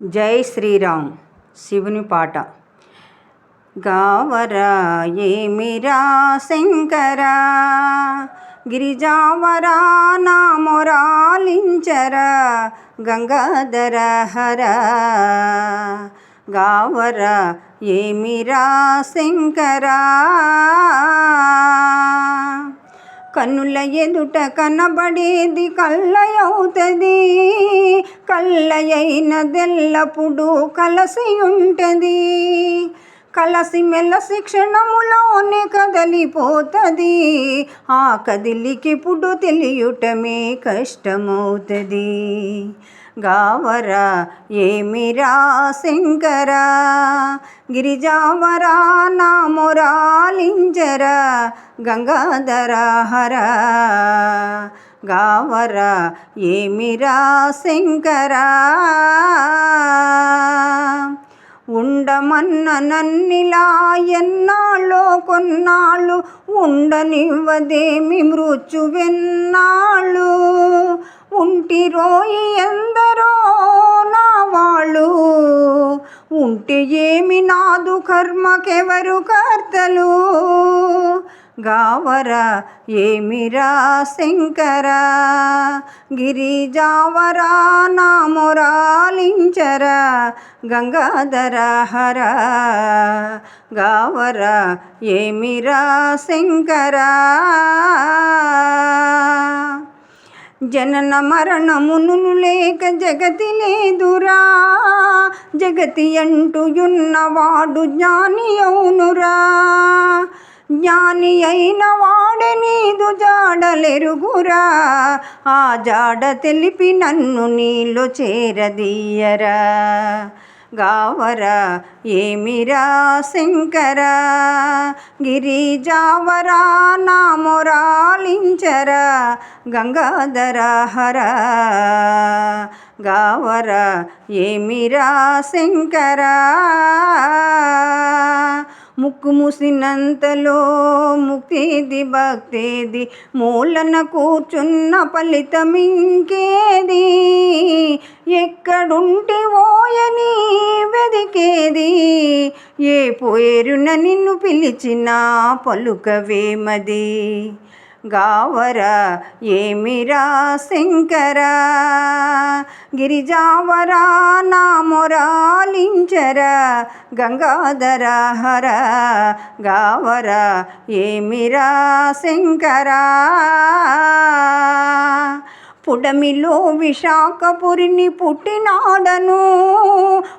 జై శ్రీరామ్. శివుని పాట. గావరా ఏమిరా శంకరా, గిరిజావరా నా మొరాలించరా, గంగాధర హర. గావరా ఏమిరా శంకరా, కన్నుల ఎదుట కనబడేది కళ్ళయవుతుంది, కళ్ళయైనదెల్లప్పుడు కలసి ఉంటుంది, కలసి మెలసి క్షణములోనే కదలిపోతుంది, ఆ కదిలికిప్పుడు తెలియటమే కష్టమవుతుంది. గావరా ఏమిరా శంకరా, గిరిజావరా నా మొరాలించరా, గంగాధర హర. గావరా ఏమిరా శంకరా, ఉండమన్న నన్నిలా ఎన్నాళ్ళో కొన్నాళ్ళు, ఉండనివ్వదేమి మృత్యువెన్నాళ్ళు, ఉంటిరోయి ఎందరో నా వాళ్ళు, ఉంటే ఏమి నాదు కర్మకెవరు కర్తలు. గావరా ఏమిరా శంకరా, గిరిజావరా నా మొరాలించరా, గంగాధర హర. గావరా ఏమిరా శంకరా, జనన మరణమును లేక జగతి లేదురా, జగతి అంటూయున్నవాడు జ్ఞాని అవునురా, జ్ఞాని అయిన వాడే నీదు జాడలెరుగురా, ఆ జాడ తెలిపి నన్ను నీలో చేరదీయరా. గావరా ఏమిరా శంకరా, గిరిజావరా నా మొరాలించరా, గంగాధర హర. గావరా ఏమిరా శంకరా, ముక్కు మూసినంతలో ముక్తేది భక్తేది, మూలన కూర్చున్న ఫలితమింకేది, ఎక్కడుంటివోయని వెదికేది, ఏ పేరున నిన్ను పిలిచినా పలుకవేమది. గావరా ఏమిరా శంకరా, గిరిజావరా నా మొరాలించరా, గంగాధర హర. గావరా ఏమిరా శంకరా, పుడమిలో విశాఖపురిని పుట్టినాడను,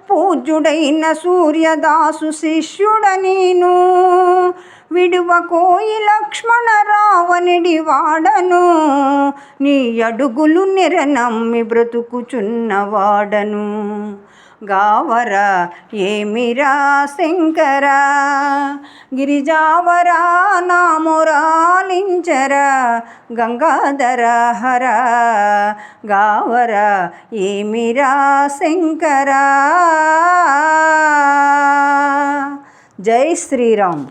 పూజ్యుడైన సూర్యదాసు శిష్యుడనీను, విడువకోయి లక్ష్మణ రావణుడి వాడను, నీ అడుగులు నిరనమ్మి బ్రతుకుచున్నవాడను. గావరా ఏమిరా శంకరా, గిరిజావరా నా మొరాలించరా, గంగాధర హర. గావరా ఏమిరా శంకరా. జై శ్రీరామ్.